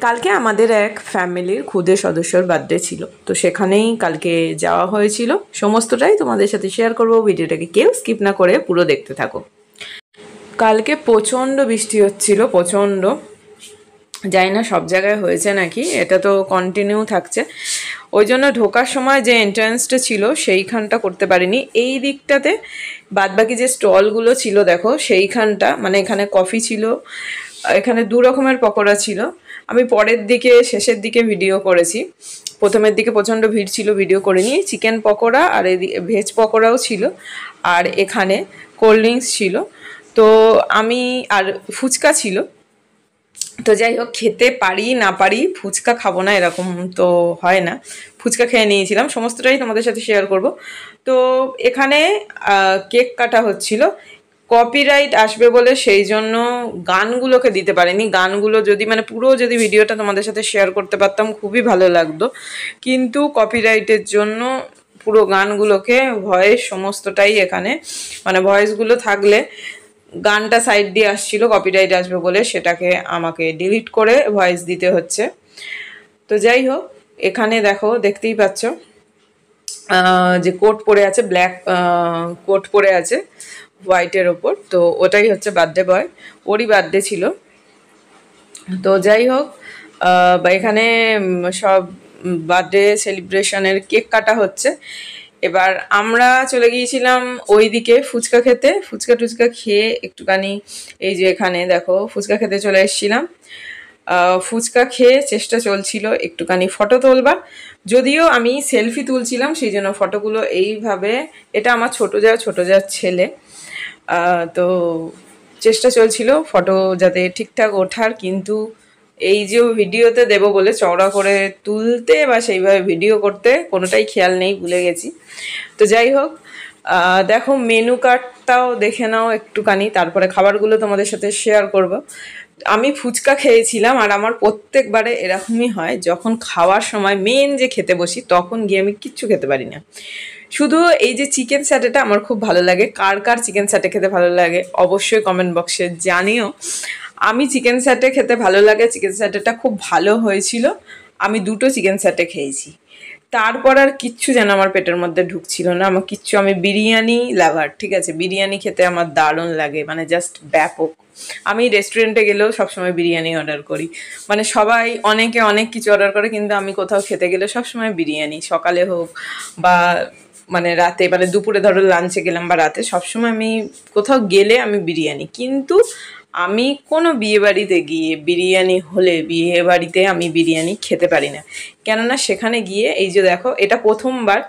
কালকে আমাদের এক ফ্যামিলির ক্ষুদে সদস্যর বার্থডে ছিল, তো সেখানেই কালকে যাওয়া হয়েছিল। সমস্তটাই তোমাদের সাথে শেয়ার করব, ভিডিওটাকে কেউ স্কিপ না করে পুরো দেখতে থাকো। কালকে প্রচণ্ড বৃষ্টি হচ্ছিল, প্রচণ্ড। জানি না সব জায়গায় হয়েছে নাকি, এটা তো কন্টিনিউ থাকছে। ওই জন্য ঢোকার সময় যে এন্ট্রান্সটা ছিল সেইখানটা করতে পারিনি। এই দিকটাতে বাদবাকি যে স্টলগুলো ছিল দেখো, সেইখানটা মানে এখানে কফি ছিল, এখানে দু রকমের পকোড়া ছিল। আমি পরের দিকে শেষের দিকে ভিডিও করেছি, প্রথমের দিকে প্রচণ্ড ভিড় ছিল, ভিডিও করিনি। চিকেন পকোড়া আর ভেজ পকোড়াও ছিল, আর এখানে কোল্ড ড্রিঙ্কস ছিল। তো আমি আর ফুচকা ছিল। তো যাই হোক, খেতে পারি না পারি, ফুচকা খাবো না এরকম তো হয় না। ফুচকা খেয়ে নিয়েছিলাম, সমস্তটাই তোমাদের সাথে শেয়ার করব। তো এখানে কেক কাটা হচ্ছিল, কপিরাইট আসবে বলে সেই জন্য গানগুলোকে দিতে পারিনি। গানগুলো যদি মানে পুরো যদি ভিডিওটা তোমাদের সাথে শেয়ার করতে পারতাম খুবই ভালো লাগতো, কিন্তু কপিরাইটের জন্য পুরো গানগুলোকে ভয়েস সমস্তটাই এখানে মানে ভয়েসগুলো থাকলে গানটা সাইড দিয়ে আসছিল, কপিরাইট আসবে বলে সেটাকে আমাকে ডিলিট করে ভয়েস দিতে হচ্ছে। তো যাই হোক, এখানে দেখো, দেখতেই পাচ্ছ যে কোট পরে আছে, ব্ল্যাক কোট পরে আছে হোয়াইটের ওপর, তো ওটাই হচ্ছে বার্থডে বয়, ওরই বার্থডে ছিল। তো যাই হোক, এখানে সব বার্থডে সেলিব্রেশনের কেক কাটা হচ্ছে। এবার আমরা চলে গিয়েছিলাম ওই দিকে ফুচকা খেতে, ফুচকা টুচকা খেয়ে একটুখানি এই যে এখানে দেখো ফুচকা খেতে চলে এসেছিলাম। ফুচকা খেয়ে চেষ্টা চলছিল একটুখানি ফটো তোলবার, যদিও আমি সেলফি তুলছিলাম সেই জন্য ফটোগুলো এইভাবে, এটা আমার ছোটো যার ছেলে। তো চেষ্টা চলছিল ফটো যাতে ঠিকঠাক ওঠার, কিন্তু এই যে ভিডিওতে দেবো বলে চওড়া করে তুলতে বা সেইভাবে ভিডিও করতে কোনোটাই খেয়াল নেই, ভুলে গেছি। তো যাই হোক, দেখো মেনু কার্ডটাও দেখে নাও একটুখানি, তারপরে খাবারগুলো তোমাদের সাথে শেয়ার করব। আমি ফুচকা খেয়েছিলাম, আর আমার প্রত্যেকবারে এরকমই হয়, যখন খাওয়ার সময় মেন যে খেতে বসি তখন গিয়ে আমি কিচ্ছু খেতে পারি না। শুধু এই যে চিকেন স্যাটেটা আমার খুব ভালো লাগে। কার কার চিকেন স্যাটে খেতে ভালো লাগে অবশ্যই কমেন্ট বক্সে জানিও। আমি চিকেন স্যাটে খেতে ভালো লাগে, চিকেন স্যাটেটা খুব ভালো হয়েছিল, আমি দুটো চিকেন স্যাটে খেয়েছি। তারপর আর কিচ্ছু যেন আমার পেটের মধ্যে ঢুকছিল না, আমার কিচ্ছু। আমি বিরিয়ানি লাভার, ঠিক আছে, বিরিয়ানি খেতে আমার দারুণ লাগে, মানে জাস্ট ব্যাপক। আমি রেস্টুরেন্টে গেলেও সবসময় বিরিয়ানি অর্ডার করি, মানে সবাই অনেকে অনেক কিছু অর্ডার করে, কিন্তু আমি কোথাও খেতে গেলে সবসময় বিরিয়ানি, সকালে হোক বা মানে রাতে, মানে দুপুরে ধরো লাঞ্চে গেলাম বা রাতে, সবসময় আমি কোথাও গেলে আমি বিরিয়ানি। কিন্তু আমি কোনো বিয়েবাড়িতে গিয়ে বিরিয়ানি হলে, বিয়েবাড়িতে আমি বিরিয়ানি খেতে পারি না, কেননা সেখানে গিয়ে এই যে দেখো, এটা প্রথমবার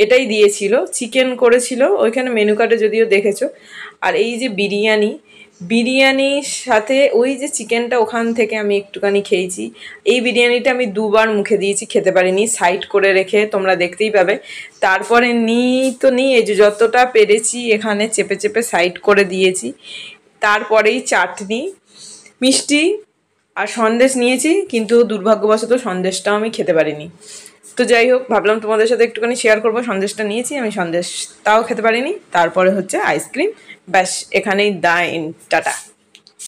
এটাই দিয়েছিল, চিকেন করেছিল ওইখানে মেনু কার্ডে যদিও দেখেছো। আর এই যে বিরিয়ানির সাথে ওই যে চিকেনটা, ওখান থেকে আমি একটুখানি খেয়েছি। এই বিরিয়ানিটা আমি দুবার মুখে দিয়েছি, খেতে পারিনি, সাইড করে রেখে তোমরা দেখতেই পাবে। তারপরে এই যে যতটা পেরেছি এখানে চেপে চেপে সাইড করে দিয়েছি। তারপরেই চাটনি, মিষ্টি আর সন্দেশ নিয়েছি, কিন্তু দুর্ভাগ্যবশত সন্দেশটাও আমি খেতে পারিনি। তো যাই হোক, ভাবলাম তোমাদের সাথে একটুখানি শেয়ার করবো। সন্দেশটা নিয়েছি আমি, সন্দেশটাও খেতে পারিনি। তারপরে হচ্ছে আইসক্রিম, ব্যাস এখানেই টাটা।